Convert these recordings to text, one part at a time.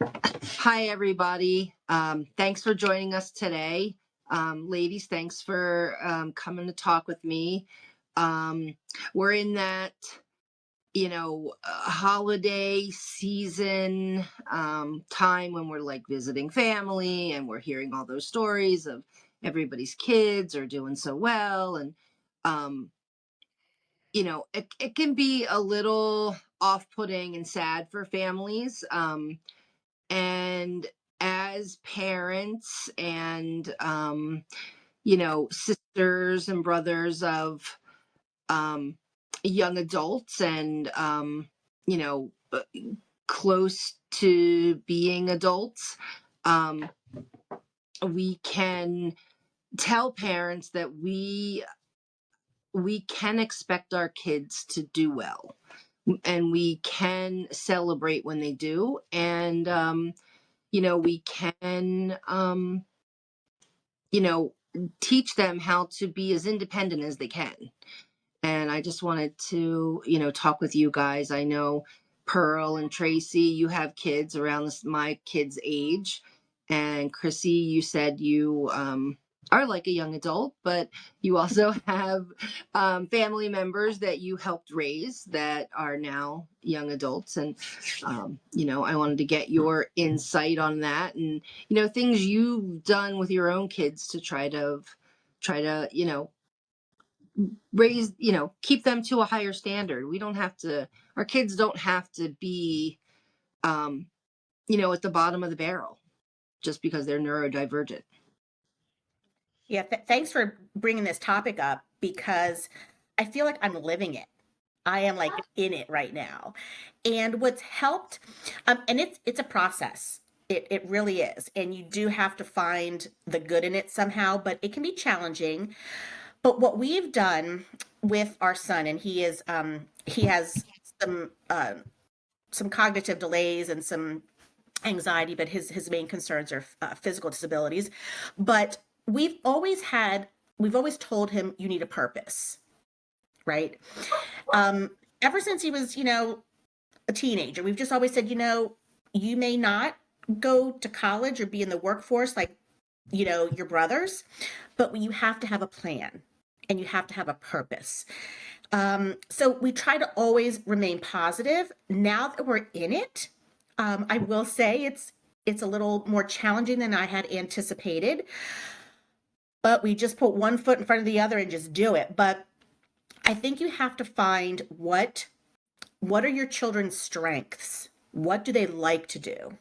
Hi, everybody. Thanks for joining us today. Ladies, thanks for coming to talk with me. Um, we're in that, holiday season time when we're like visiting family and we're hearing all those stories of everybody's kids are doing so well. And, um, it can be a little off putting and sad for families. And as parents and sisters and brothers of um young adults and you know uh, close to being adults, um we can tell parents that we can expect our kids to do well, and we can celebrate when they do, and we can you know, teach them how to be as independent as they can. And I just wanted to, talk with you guys. I know Pearl and Tracy, you have kids around my kids' age. And Chrissy, you said you are like a young adult, but you also have family members that you helped raise that are now young adults. And, I wanted to get your insight on that and, things you've done with your own kids to try to raise, keep them to a higher standard. We don't have to, our kids don't have to be, um, at the bottom of the barrel just because they're neurodivergent. Yeah, thanks for bringing this topic up because I feel like I'm living it. I am like in it right now. And what's helped, and it's a process. It really is. And you do have to find the good in it somehow, but it can be challenging. But what we've done with our son, and he has some cognitive delays and some anxiety, but his main concerns are physical disabilities. But we've always told him you need a purpose, right? Um, Ever since he was, a teenager, we've just always said, you may not go to college or be in the workforce like, your brothers, but you have to have a plan and you have to have a purpose. So we try to always remain positive. Now that we're in it, I will say it's a little more challenging than I had anticipated, but we just put one foot in front of the other and just do it. But I think you have to find what are your children's strengths? What do they like to do?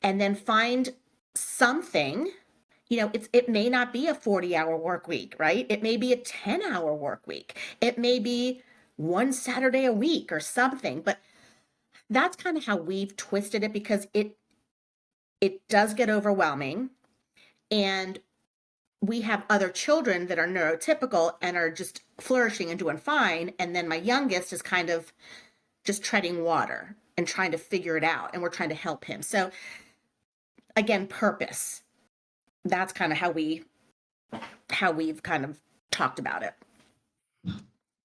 And then find something. It may not be a 40-hour work week, right? It may be a 10-hour work week. It may be one Saturday a week or something, but that's kind of how we've twisted it because it does get overwhelming, and we have other children that are neurotypical and are just flourishing and doing fine, and then my youngest is kind of just treading water and trying to figure it out, and we're trying to help him. So again, purpose. That's kind of how we've kind of talked about it.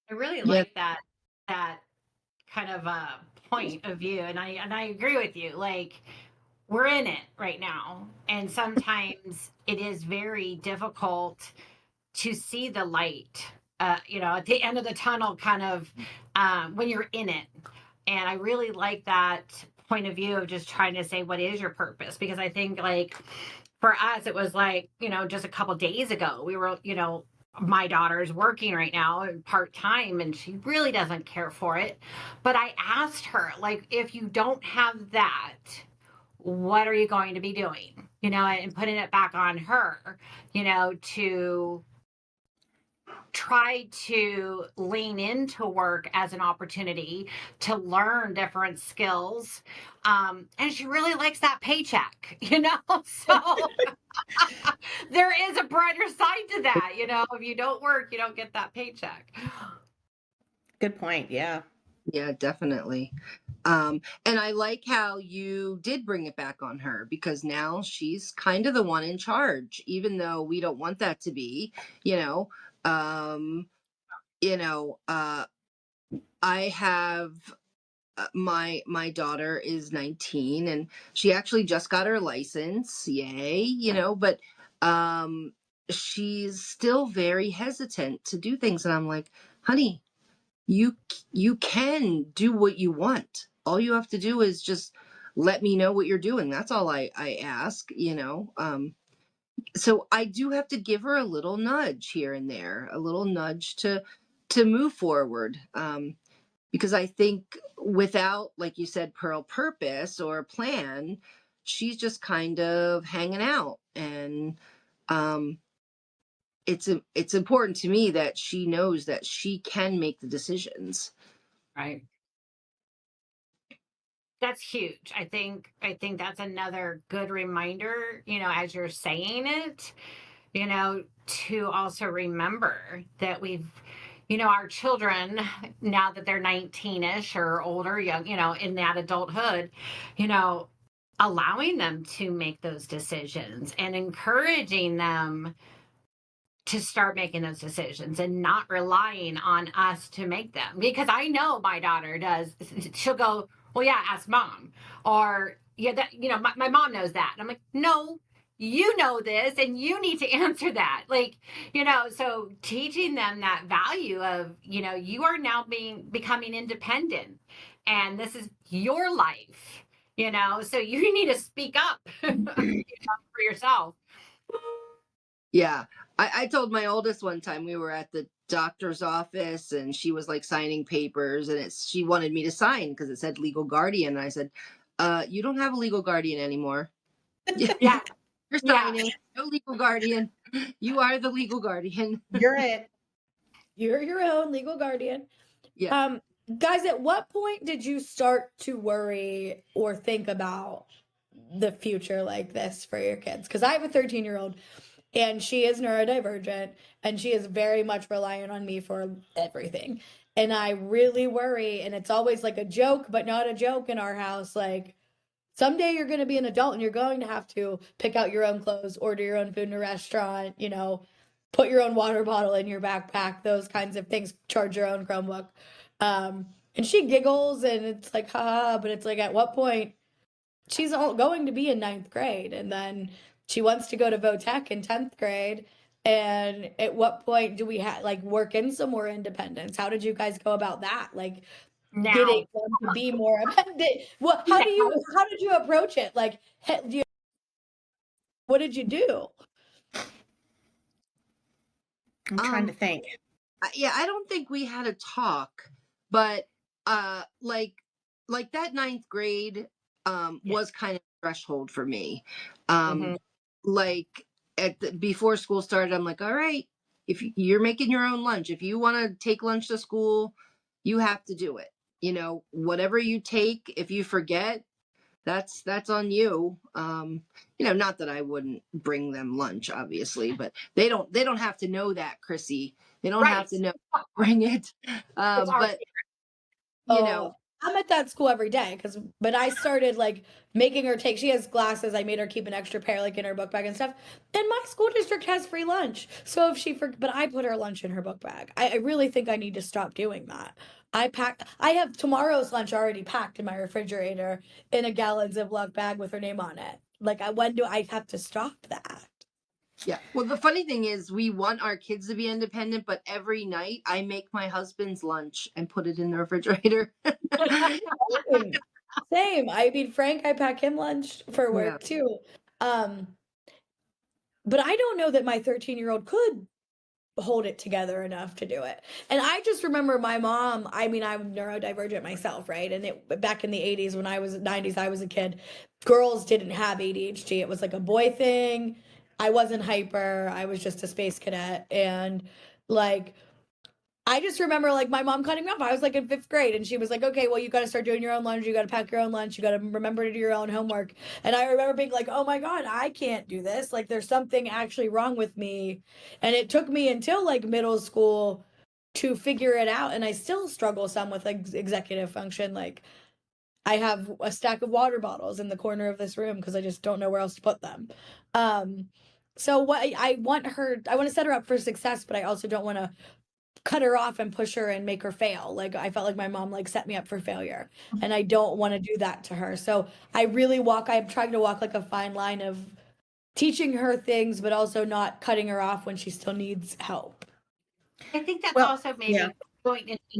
I really Yeah. like that kind of point of view, and I agree with you. Like, we're in it right now, and sometimes it is very difficult to see the light. At the end of the tunnel, kind of when you're in it. And I really like that point of view of just trying to say, what is your purpose? Because I think, like, for us, it was like, just a couple days ago, we were, my daughter's working right now part time and she really doesn't care for it. But I asked her, like, if you don't have that, what are you going to be doing? And putting it back on her, to try to lean into work as an opportunity to learn different skills. And she really likes that paycheck, so there is a brighter side to that. If you don't work, you don't get that paycheck. Good point. Yeah. Yeah, definitely. And I like how you did bring it back on her because now she's kind of the one in charge, even though we don't want that to be, you know. Um, you know, I have my daughter is 19 and she actually just got her license. Yay, but um she's still very hesitant to do things, and I'm like, "Honey, you can do what you want. All you have to do is just let me know what you're doing. That's all I ask. So I do have to give her a little nudge here and there, a little nudge to move forward. Because I think without, like you said, Pearl, purpose or a plan, she's just kind of hanging out. And um, it's important to me that she knows that she can make the decisions. Right. That's huge. I think that's another good reminder, as you're saying it, to also remember that our children, now that they're 19ish or older, young, in that adulthood, you know, allowing them to make those decisions and encouraging them to start making those decisions and not relying on us to make them. Because I know my daughter does. She'll go, well, yeah, ask mom. Or, yeah, that, my mom knows that. And I'm like, no, you know this and you need to answer that. Like, so teaching them that value of, you are now becoming independent and this is your life, so you need to speak up for yourself. Yeah. I told my oldest one time we were at the doctor's office and she was like signing papers, and she wanted me to sign because it said legal guardian. And I said, you don't have a legal guardian anymore. Yeah. You're Yeah. signing. No legal guardian. You are the legal guardian. You're it. You're your own legal guardian. Yeah. Guys, at what point did you start to worry or think about the future like this for your kids? Because I have a 13-year-old and she is neurodivergent and she is very much reliant on me for everything. And I really worry, and it's always like a joke, but not a joke in our house. Like, someday you're going to be an adult and you're going to have to pick out your own clothes, order your own food in a restaurant, put your own water bottle in your backpack, those kinds of things, charge your own Chromebook. And she giggles and it's like, haha, but it's like, at what point she's going to be in 9th grade and then she wants to go to VOTEC in 10th grade. And at what point do we work in some more independence? How did you guys go about that? Like, Now, getting them to be more independent. How did you approach it? Like, what did you do? I'm trying to think. Yeah, I don't think we had a talk, but like that 9th grade was kind of threshold for me. Like before school started, I'm like, all right, if you're making your own lunch, if you want to take lunch to school, you have to do it. Whatever you take, if you forget, that's on you. Not that I wouldn't bring them lunch, obviously, but they don't have to know that, Chrissy. They don't have to know bring it. But I'm at that school every day but I started making her take, she has glasses, I made her keep an extra pair in her book bag and stuff, and my school district has free lunch, so if but I put her lunch in her book bag. I really think I need to stop doing that. I have tomorrow's lunch already packed in my refrigerator in a gallon Ziploc bag with her name on it. When do I have to stop that? Yeah. Well, the funny thing is we want our kids to be independent, but every night I make my husband's lunch and put it in the refrigerator. Same. I mean, Frank, I pack him lunch for work too. But I don't know that my 13-year-old could hold it together enough to do it. And I just remember my mom, I mean, I'm neurodivergent myself, right? And back in the 80s, 90s, I was a kid, girls didn't have ADHD. It was like a boy thing. I wasn't hyper. I was just a space cadet. And I just remember my mom cutting me off. I was in 5th grade and she was like, okay, well, you got to start doing your own lunch. You got to pack your own lunch. You got to remember to do your own homework. And I remember being like, oh my God, I can't do this. There's something actually wrong with me. And it took me until middle school to figure it out. And I still struggle some with executive function. I have a stack of water bottles in the corner of this room because I just don't know where else to put them. So what I want to set her up for success, but I also don't want to cut her off and push her and make her fail. Like I felt like my mom like set me up for failure, and I don't want to do that to her. So I'm trying to walk like a fine line of teaching her things, but also not cutting her off when she still needs help. I think that's Well, also maybe yeah.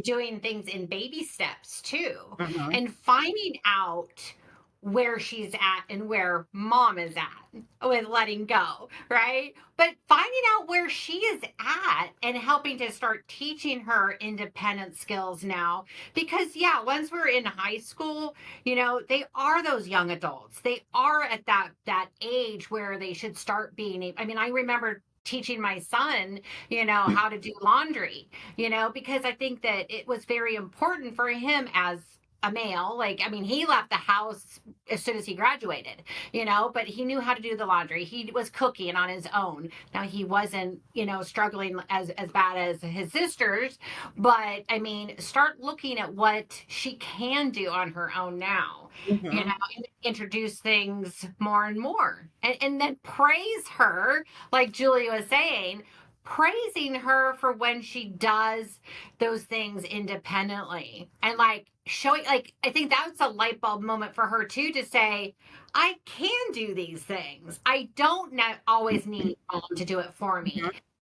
doing things in baby steps too, Mhm. and finding out where she's at and where mom is at with letting go, right? But finding out where she is at and helping to start teaching her independent skills now. Because, yeah, once we're in high school, they are those young adults. They are at that age where they should start being. I mean, I remember teaching my son, how to do laundry, because I think that it was very important for him as a male. Like, I mean, he left the house as soon as he graduated, but he knew how to do the laundry. He was cooking on his own. Now he wasn't, struggling as bad as his sisters, but I mean, start looking at what she can do on her own now, Mhm. and introduce things more and more, and then praise her, like Julie was saying, praising her for when she does those things independently, and like showing, like, I think that's a light bulb moment for her too, to say, I can do these things. I don't always need mom to do it for me.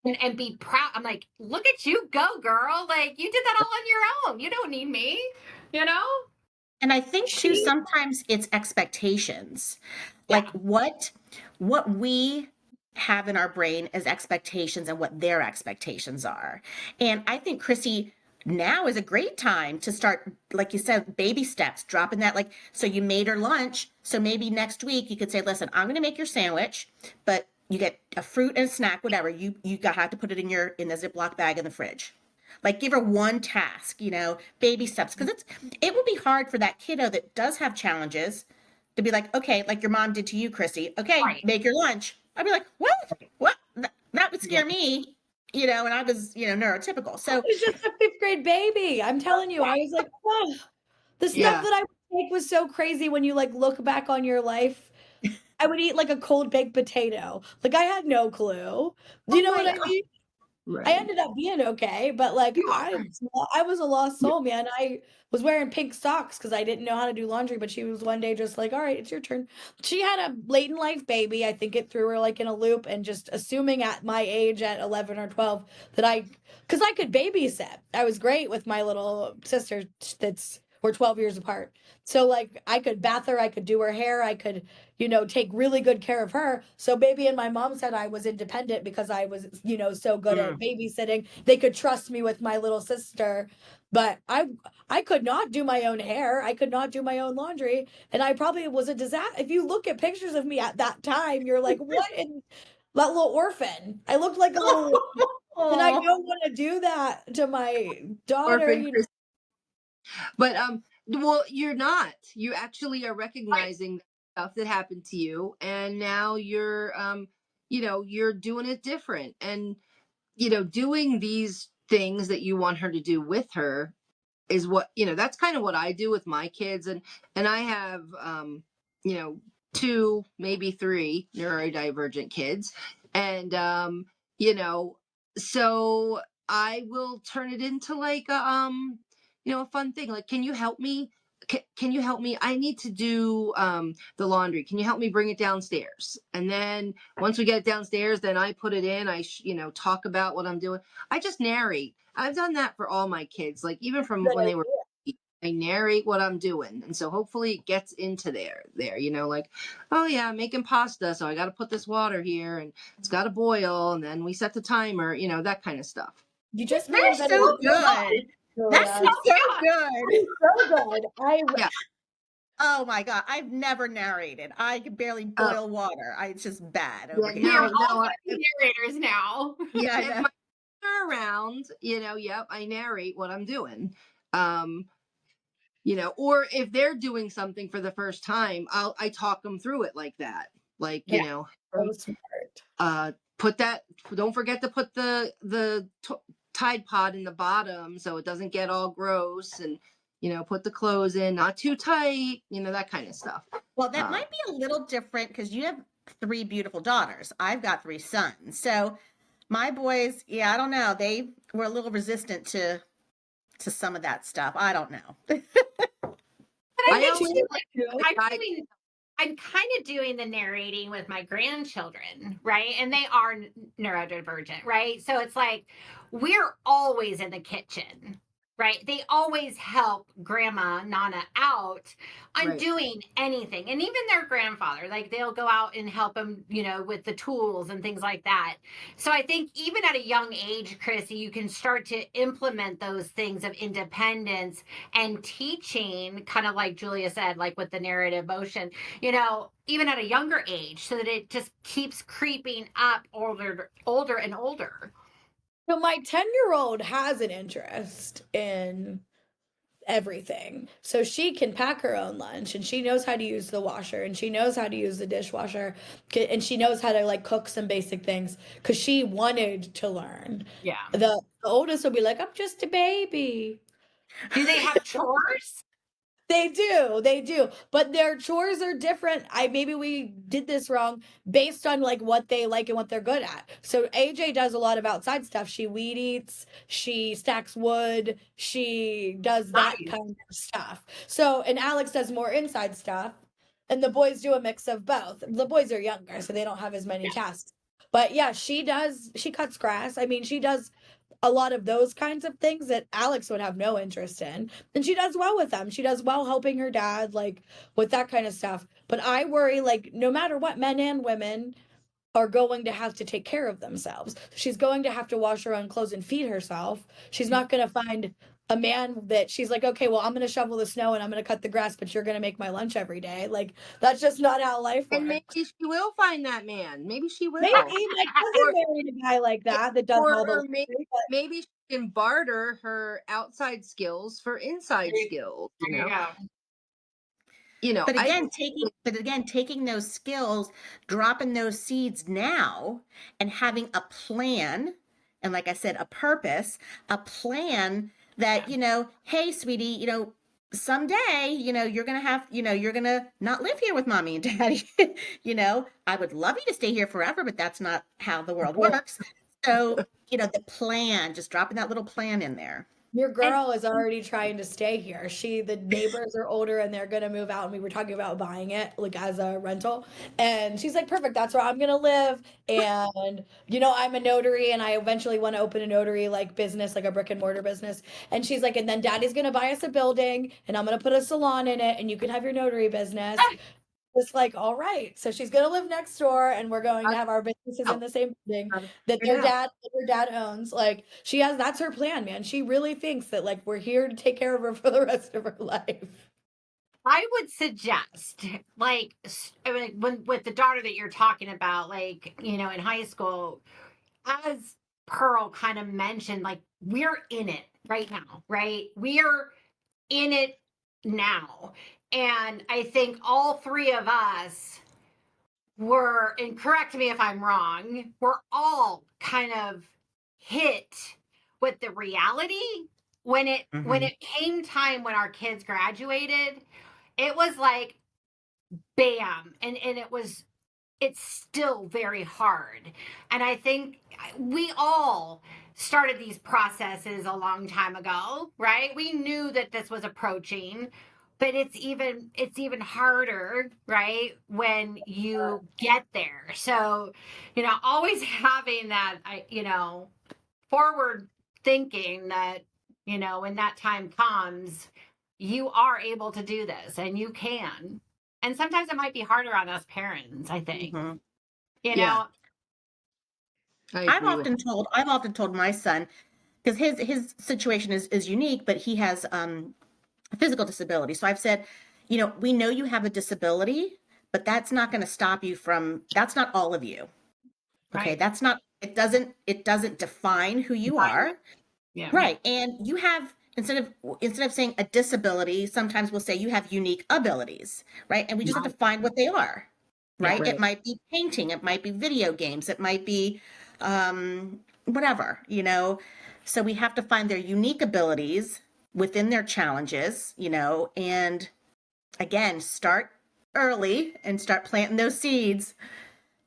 Mhm. And be proud. I'm like, look at you go, girl. Like, you did that all on your own. You don't need me, you know? And I think too, She sometimes it's expectations. Yeah. Like what we have in our brain is expectations and what their expectations are. And I think Chrissy, now is a great time to start, like you said, baby steps, dropping that. Like, so you made her lunch. So maybe next week you could say, listen, I'm going to make your sandwich, but you get a fruit and a snack, whatever. You have to put it in the Ziploc bag in the fridge. Like, give her one task, baby steps, because it would be hard for that kiddo that does have challenges to be like, okay, like your mom did to you, Chrissy. Okay, Right. make your lunch. I'd be like, what? That would scare Yeah. me, and I was, neurotypical. I So was just a fifth grade baby. I'm telling you, I was like, oh, the stuff Yeah. that I would take was so crazy when you like look back on your life. I would eat like a cold baked potato. Like I had no clue. Do you know what I God. mean? I Right. ended up being okay, but like You I was a lost soul, man. I was wearing pink socks because I didn't know how to do laundry, but she was one day just like, all right, it's your turn. She had a late in life baby. I think it threw her like in a loop, and just assuming at my age at 11 or 12 that because I could babysit. I was great with my little sister we're 12 years apart. So like I could bath her, I could do her hair, I could, take really good care of her. So baby and my mom said I was independent because I was, so good at babysitting. They could trust me with my little sister. But I could not do my own hair. I could not do my own laundry. And I probably was a disaster. If you look at pictures of me at that time, you're like, what in that little orphan? I looked like a little and I Oh, don't want to do that to my daughter. Orphan Chris. But well, you're not. You actually are right. recognizing stuff that happened to you, and now you're doing it different, and doing these things that you want her to do with her is what that's kind of what I do with my kids, and I have you know two, maybe three neurodivergent kids, and you know so I will turn it into like a fun thing, like, can you help me, can you help me, I need to do the laundry, can you help me bring it downstairs, and then once we get it downstairs, then I put it in, talk about what I'm doing, I just narrate. I've done that for all my kids, like even from Good when they were, idea. I narrate what I'm doing. And so hopefully it gets into there, like, oh yeah, I'm making pasta. So I got to put this water here and it's got to boil. And then we set the timer, that kind of stuff. You just may that's have so invented good. That's Julia. so Yeah. good. So good. Yeah. Oh my God. I've never narrated. I can barely Uh, boil water. It's just bad yeah, over We here. are no, all no. going to be narrators now. Yeah, I If know. my kids are around, yep, I narrate what I'm doing. Um, or if they're doing something for the first time, I talk them through it like that. Like, Yeah. So smart. put that, don't forget to put the Tide Pod in the bottom so it doesn't get all gross, and put the clothes in not too tight, that kind of stuff. Well, that might be a little different because you have three beautiful daughters. I've got three sons. So My boys, yeah, I don't know. They were a little resistant to some of that stuff. I don't know. But I I think always too, like like, the guy. I'm kind of doing the narrating with my grandchildren, right? And they are neurodivergent, right? So it's like we're always in the kitchen, right? They always help grandma Nana out on Right. doing anything. And even their grandfather, like they'll go out and help them, with the tools and things like that. So I think even at a young age, Chrissy, you can start to implement those things of independence and teaching, kind of like Julia said, like with the narrative motion, even at a younger age, so that it just keeps creeping up older and older. So my 10-year-old has an interest in everything. So she can pack her own lunch and she knows how to use the washer and she knows how to use the dishwasher and she knows how to like cook some basic things because she wanted to learn. Yeah. The oldest will be like, I'm just a baby. Do they have chores? They do. But their chores are different. Maybe we did this wrong based on like what they like and what they're good at. So AJ does a lot of outside stuff. She weed eats, she stacks wood, she does that Nice. kind of stuff. So and Alex does more inside stuff. And the boys do a mix of both. The boys are younger, so they don't have as many tasks. But yeah, she cuts grass. I mean, she does a lot of those kinds of things that Alex would have no interest in. And she does well with them. She does well helping her dad, like with that kind of stuff. But I worry, like, no matter what, men and women are going to have to take care of themselves. She's going to have to wash her own clothes and feed herself. She's not going to find a man that she's like, okay, well, I'm going to shovel the snow and I'm going to cut the grass, but you're going to make my lunch every day. Like, that's just not how life And works. maybe she will find that man. Maybe she will. Maybe my cousin married a guy like that does all those maybe, things. But maybe she can barter her outside skills for inside skills. There you go. But I again, taking those skills, dropping those seeds now and having a plan, and like I said, a purpose, a plan that, hey, sweetie, someday, you're going to have, you're going to not live here with mommy and daddy. I would love you to stay here forever, but that's not how the world works. So, the plan, just dropping that little plan in there. your girl is already trying to stay here. The neighbors are older and they're gonna move out, and we were talking about buying it like as a rental. And she's like, perfect, that's where I'm gonna live. And I'm a notary and I eventually want to open a notary like business, like a brick and mortar business. And she's like, and then daddy's gonna buy us a building and I'm gonna put a salon in it and you can have your notary business. It's like, all right. So she's gonna live next door and we're going to have our businesses in the same building that her dad owns. Like that's her plan, man. She really thinks that like we're here to take care of her for the rest of her life. I would suggest, like, I mean, with the daughter that you're talking about, like, in high school, as Pearl kind of mentioned, like, we're in it right now, right? We are in it now. And I think all three of us were, and correct me if I'm wrong, we're all kind of hit with the reality when it came time when our kids graduated. It was like bam, and it's still very hard. And I think we all started these processes a long time ago, right? We knew that this was approaching, but it's even harder, right, when you get there. So, always having that forward thinking that, when that time comes, you are able to do this and you can. And sometimes it might be harder on us parents, I think. Yeah. I've often told my son, because his situation is unique, but he has a physical disability. So I've said, we know you have a disability, but that's not going to stop you that's not all of you. Okay. Right. It doesn't define who you are. Yeah. Right. And you have, instead of saying a disability, sometimes we'll say you have unique abilities, right? And we just have to find what they are, right? Yeah, right. It might be painting, it might be video games, it might be whatever, So we have to find their unique abilities within their challenges, and again, start early and start planting those seeds,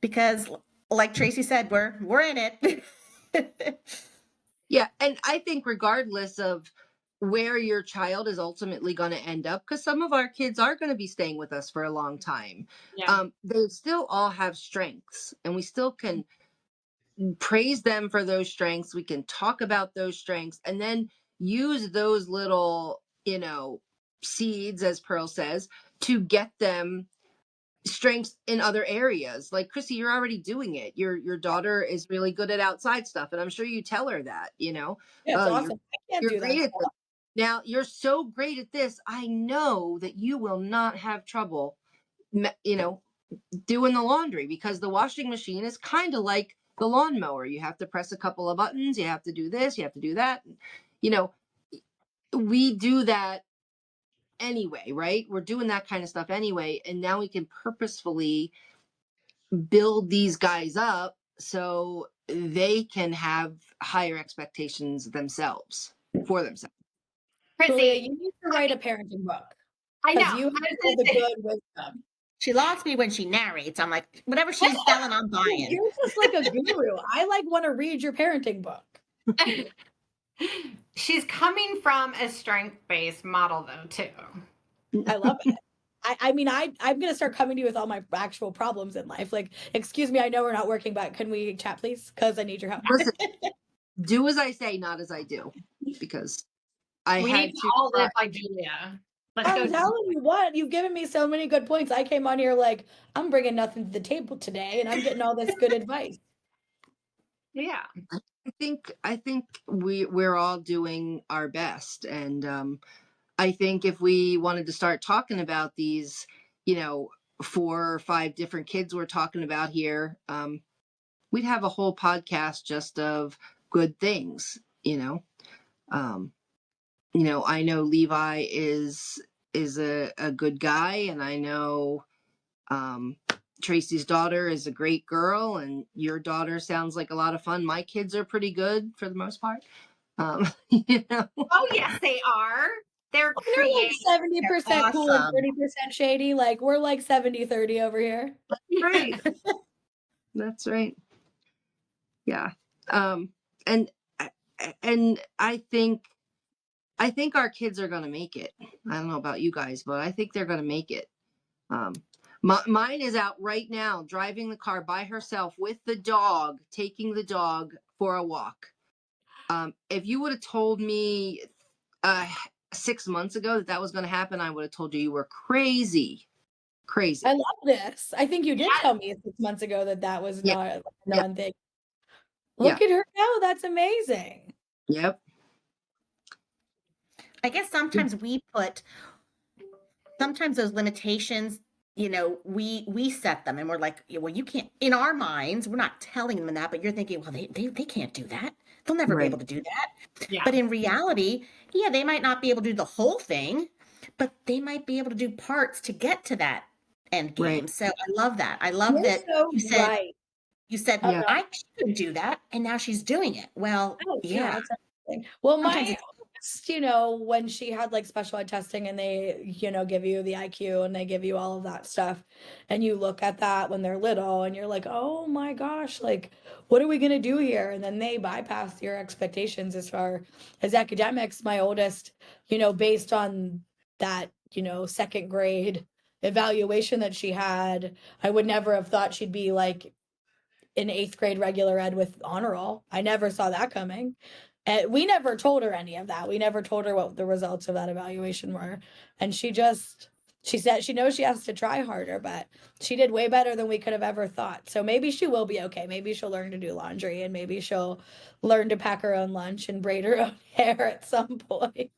because like Tracy said, we're in it. Yeah, and I think regardless of where your child is ultimately going to end up, because some of our kids are going to be staying with us for a long time, Yeah. they still all have strengths, and we still can praise them for those strengths. We can talk about those strengths, and then use those little, seeds, as Pearl says, to get them strengths in other areas. Like Chrissy, you're already doing it. Your daughter is really good at outside stuff, and I'm sure you tell her that, Yeah, it's oh, you're awesome. I can't you're do that great at this. stuff. Now you're so great at this. I know that you will not have trouble, doing the laundry, because the washing machine is kind of like the lawnmower. You have to press a couple of buttons. You have to do this. You have to do that. You know, we do that anyway, right? We're doing that kind of stuff anyway, and now we can purposefully build these guys up so they can have higher expectations themselves for themselves. Julia, Chrissy, you need to write a parenting book I know. because you have I was all gonna the say, good wisdom. She lost me when she narrates. I'm like, whatever she's selling, I'm buying. You're just like a guru. I want to read your parenting book. she's coming from a strength-based model though too. I love it. I'm gonna start coming to you with all my actual problems in life. Like, excuse me, I know we're not working, but can we chat, please? Because I need your help. Listen, do as I say, not as I do, because I We had need to to. all live by Julia. Let's I'm go. telling you what, you've given me so many good points. I came on here like I'm bringing nothing to the table today, and I'm getting all this good advice. Yeah. I think we're all doing our best, and I think if we wanted to start talking about these, 4 or 5 different kids we're talking about here, we'd have a whole podcast just of good things. I know Levi is a good guy, and I know Tracy's daughter is a great girl, and your daughter sounds like a lot of fun. My kids are pretty good for the most part. You know, Oh yes, they are. They're They're like creative. 70% cool and Awesome. 30% shady. Like we're like 70-30 over here. right? That's right. Yeah. Um, and and I think our kids are gonna make it. I don't know about you guys, but I think they're gonna make it. Mine is out right now, driving the car by herself with the dog, taking the dog for a walk. If you would have told me 6 months ago that was going to happen, I would have told you were crazy, crazy. I love this. I think you did Yeah. tell me 6 months ago that was Yeah, not a yeah, non-thing. yeah, Look at her now. That's amazing. yep. I guess sometimes those limitations, we set them and we're like, "Yeah, well, you can't," in our minds, we're not telling them that, but you're thinking, well, they can't do that. They'll never be able Right. to do that. Yeah. But in reality, yeah, they might not be able to do the whole thing, but they might be able to do parts to get to that end Right. game. So I love that. I love You're that so you said, Yeah. I couldn't do that, and now she's doing it. Well, Oh, yeah, yeah. that's amazing. Well, Sometimes my it's oldest, when she had like special ed testing and they, give you the IQ and they give you all of that stuff, and you look at that when they're little and you're like, oh my gosh, like, what are we gonna do here? And then they bypass your expectations as far as academics. My oldest, based on that, second grade evaluation that she had, I would never have thought she'd be like in eighth grade regular ed with honor roll. I never saw that coming. And we never told her any of that. We never told her what the results of that evaluation were. And she said she knows she has to try harder, but she did way better than we could have ever thought. So maybe she will be okay. Maybe she'll learn to do laundry and maybe she'll learn to pack her own lunch and braid her own hair at some point.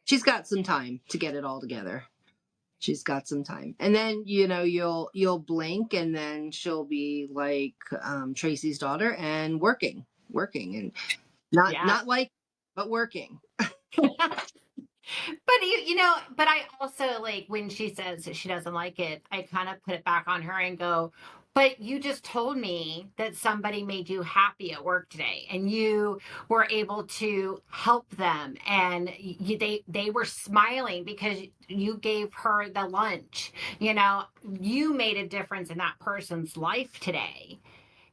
She's got some time to get it all together. She's got some time, and then you'll blink, and then she'll be like Tracy's daughter and working, and not Yeah. not like, but working. But but I also like when she says that she doesn't like it, I kind of put it back on her and go, but you just told me that somebody made you happy at work today and you were able to help them and they were smiling because you gave her the lunch. You made a difference in that person's life today.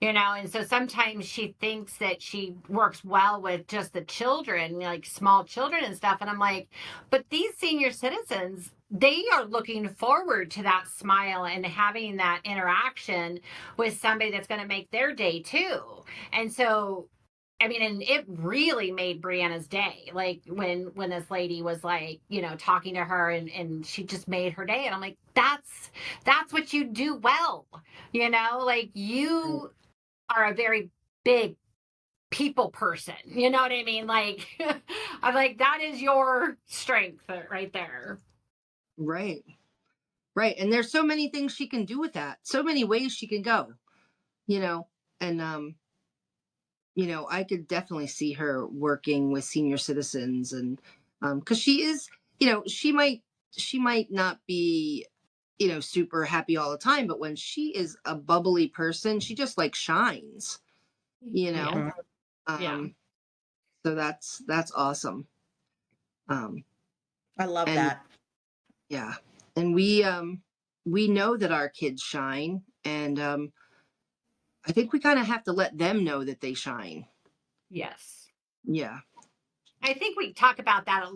And so sometimes she thinks that she works well with just the children, like small children and stuff. And I'm like, but these senior citizens, they are looking forward to that smile and having that interaction with somebody that's going to make their day too. And so, I mean, and it really made Brianna's day. Like when this lady was like, talking to her, and she just made her day. And I'm like, that's what you do well. Like you are a very big people person. You know what I mean? Like I'm like, that is your strength right there. Right. Right. And there's so many things she can do with that. So many ways she can go, you know. And I could definitely see her working with senior citizens, and cuz she is, she might not be, super happy all the time, but when she is a bubbly person, she just like shines, you Yeah. know. Yeah. So that's awesome. Um I love and that. yeah. And we know that our kids shine, and I think we kind of have to let them know that they shine. Yes. Yeah. I think we talked about that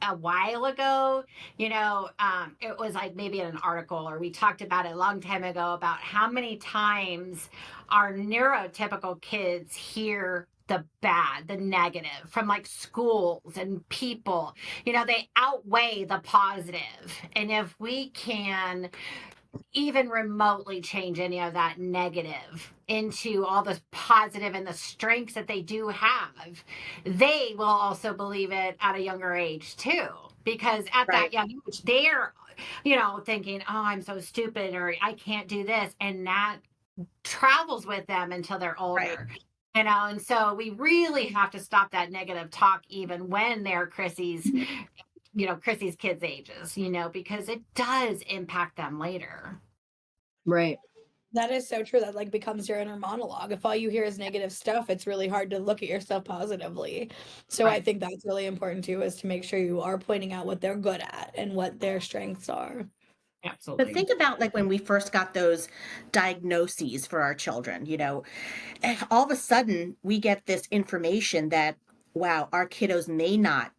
a while ago. It was like maybe in an article, or we talked about it a long time ago about how many times our neurotypical kids hear the bad, the negative from like schools and people. They outweigh the positive. And if we can even remotely change any of that negative into all the positive and the strengths that they do have, they will also believe it at a younger age too. Because at Right. that young age, they're, thinking, oh, I'm so stupid, or I can't do this. And that travels with them until they're Right. older. And so we really have to stop that negative talk even when they're Chrissy's kids' ages, because it does impact them later. Right. That is so true. That like becomes your inner monologue. If all you hear is negative stuff, it's really hard to look at yourself positively. So I Right. think that's really important too, is to make sure you are pointing out what they're good at and what their strengths are. But Absolutely. think about like when we first got those diagnoses for our children, all of a sudden we get this information that, wow, our kiddos may not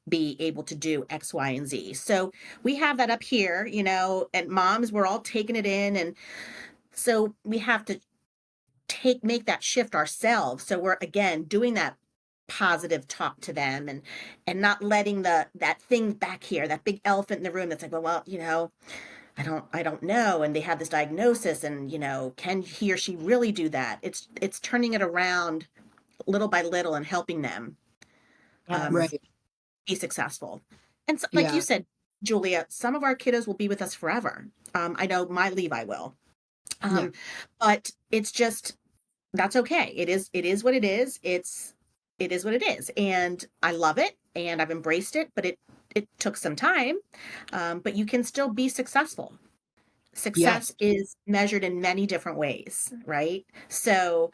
be able to do X, Y, and Z. So we have that up here, and moms, we're all taking it in. And so we have to make that shift ourselves. So we're again doing that positive talk to them, and not letting that thing back here, that big elephant in the room that's like, well, I don't know. And they have this diagnosis, and can he or she really do that? It's turning it around little by little and helping them Yes. Right. be successful. And so, like you Yeah. said, Julia, some of our kiddos will be with us forever. I know my Levi will. Yeah. But it's just, that's okay. It is what it is. It is what it is. And I love it, and I've embraced it, but it took some time. But you can still be successful. Success is measured in many different ways, right? So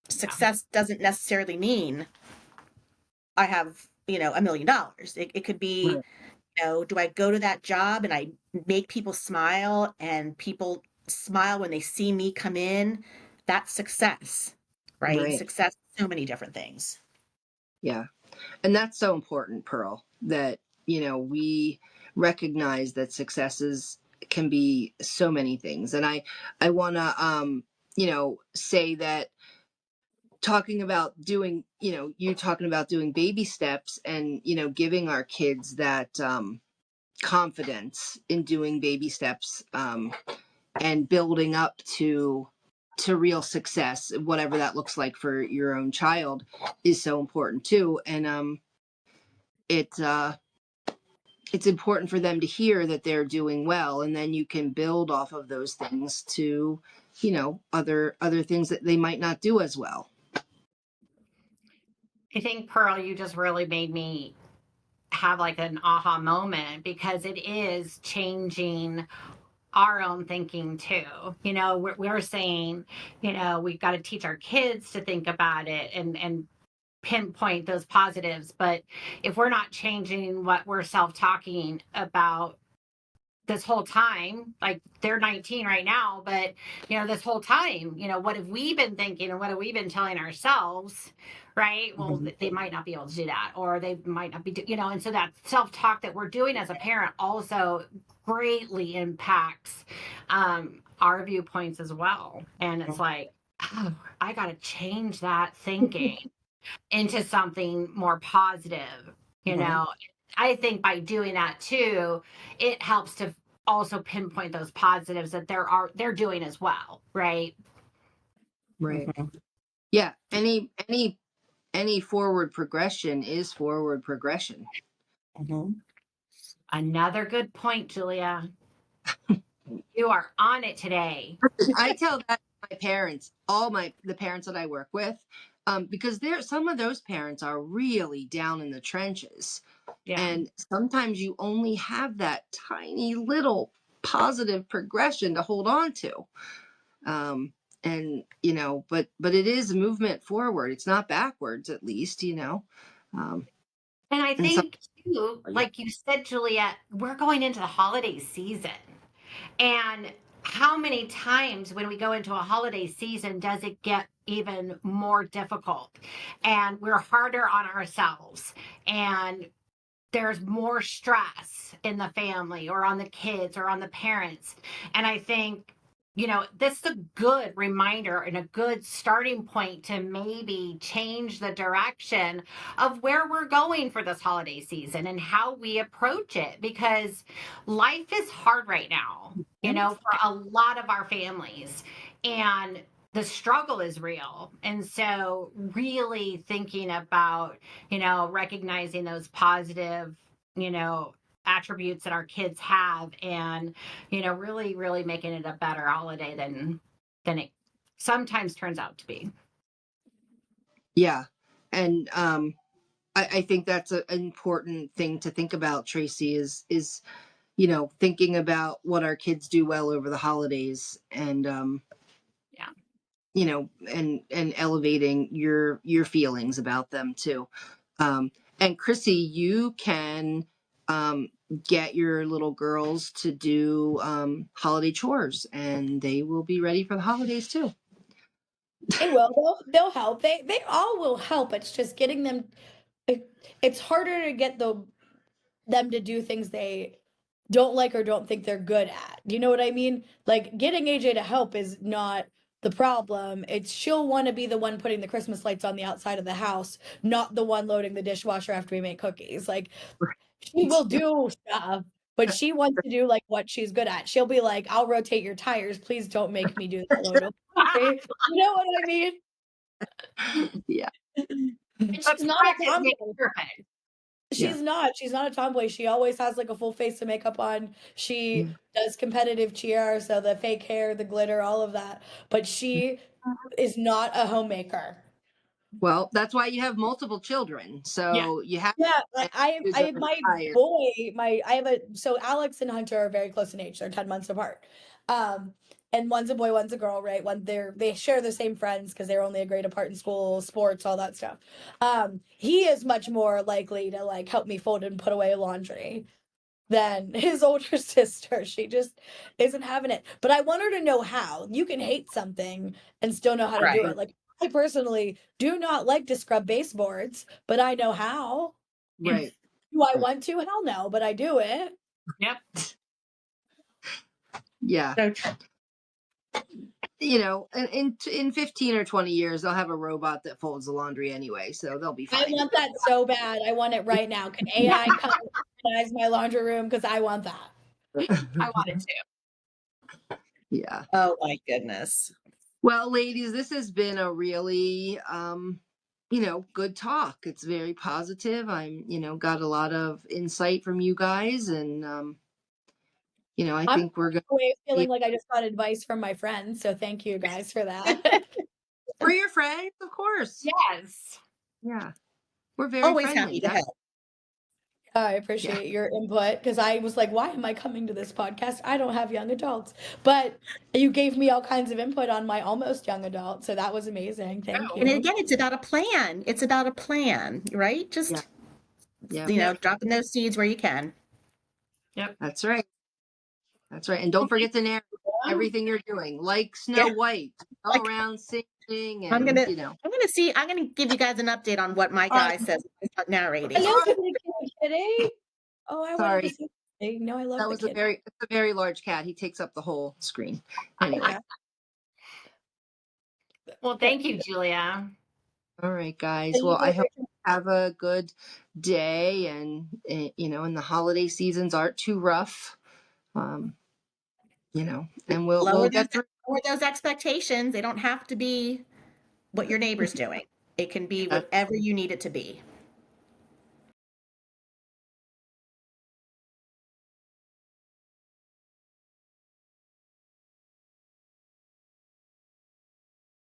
success doesn't necessarily mean I have, $1 million. It could be, Right. do I go to that job and I make people smile, and people smile when they see me come in? That's success, right? Right. Success, so many different things. Yeah. And that's so important, Pearl, that, we recognize that successes can be so many things. And I want to, say that talking about doing, you talking about doing baby steps, and, giving our kids that, confidence in doing baby steps, and building up to real success, whatever that looks like for your own child, is so important too. And it's important for them to hear that they're doing well, and then you can build off of those things to, other things that they might not do as well. I think, Pearl, you just really made me have like an aha moment, because it is changing our own thinking too. We're saying, we've got to teach our kids to think about it and pinpoint those positives. But if we're not changing what we're self-talking about this whole time, like they're 19 right now, but this whole time, what have we been thinking and what have we been telling ourselves? Right. Well, they might not be able to do that, or they might not be, and so that self-talk that we're doing as a parent also greatly impacts our viewpoints as well. And it's like, oh, I got to change that thinking into something more positive, I think by doing that too, it helps to also pinpoint those positives that they're doing as well, right? Right. Yeah. Any forward progression is forward progression. Another good point, Julia. You are on it today. I tell that to my parents, the parents that I work with, because some of those parents are really down in the trenches. Yeah. And sometimes you only have that tiny little positive progression to hold on to. And but it is a movement forward. It's not backwards, at least, And I and think too, like you said, Juliet, we're going into the holiday season. And how many times when we go into a holiday season does it get even more difficult? And we're harder on ourselves. And there's more stress in the family or on the kids or on the parents. And I think, this is a good reminder and a good starting point to maybe change the direction of where we're going for this holiday season and how we approach it, because life is hard right now, for a lot of our families. And the struggle is real. And so really thinking about, recognizing those positive, attributes that our kids have, and, really, really making it a better holiday than it sometimes turns out to be. Yeah. And I think that's an important thing to think about, Tracy, is thinking about what our kids do well over the holidays, and and elevating your feelings about them too. And Chrissy, you can get your little girls to do holiday chores, and they will be ready for the holidays too. They will. They'll help. They all will help. It's just getting them. It's harder to get them to do things they don't like or don't think they're good at. You know what I mean? Like, getting AJ to help is not the problem. It's she'll want to be the one putting the Christmas lights on the outside of the house, not the one loading the dishwasher after we make cookies. Like, she will do stuff, but she wants to do like what she's good at. She'll be like, I'll rotate your tires. Please don't make me do that load of laundry. You know what I mean? Yeah. She's not a tomboy. Perfect. She's not a tomboy. She always has like a full face of makeup on. She does competitive cheer, so the fake hair, the glitter, all of that. But she is not a homemaker. Well, that's why you have multiple children. So you have I have my boy, so Alex and Hunter are very close in age. They're 10 months apart. And one's a boy, one's a girl, right? They share the same friends because they're only a grade apart in school, sports, all that stuff. He is much more likely to like help me fold and put away laundry than his older sister. She just isn't having it. But I want her to know how. You can hate something and still know how to do it. Like, I personally do not like to scrub baseboards, but I know how. Right. Do I want to? Hell no, but I do it. Yep. Yeah. So true. In 15 or 20 years, they'll have a robot that folds the laundry anyway, so they'll be fine. I want that so bad. I want it right now. Can AI come organize my laundry room? Because I want that. I want it too. Yeah. Oh my goodness. Well, ladies, this has been a really, good talk. It's very positive. I'm, got a lot of insight from you guys, and I think we're going to feeling like I just got advice from my friends. So thank you guys for that. For your friends, of course. Yes. Yeah. We're very always friendly. happy to help. I appreciate your input, because I was like, why am I coming to this podcast? I don't have young adults. But you gave me all kinds of input on my almost young adult. So that was amazing. Thank you. And again, it's about a plan. It's about a plan, right? Just, dropping those seeds where you can. Yep. That's right. That's right. And don't forget to narrate everything you're doing, like Snow Yeah. White, go Like, around singing I'm and, gonna I'm gonna give you guys an update on what my All guy right. says when I start narrating. Hello, kitty, kitty, kitty. Oh, I wanted to sorry, see. Kitty. No, I love that the was a kitty. it's a very large cat. He takes up the whole screen. Anyway, Yeah. Well, thank you, Julia. all right, guys. Thank you Well, for I hope your you have a good day, and and the holiday seasons aren't too rough. Um, and we'll Lower get through. those expectations. They don't have to be what your neighbor's doing. It can be That- whatever you need it to be.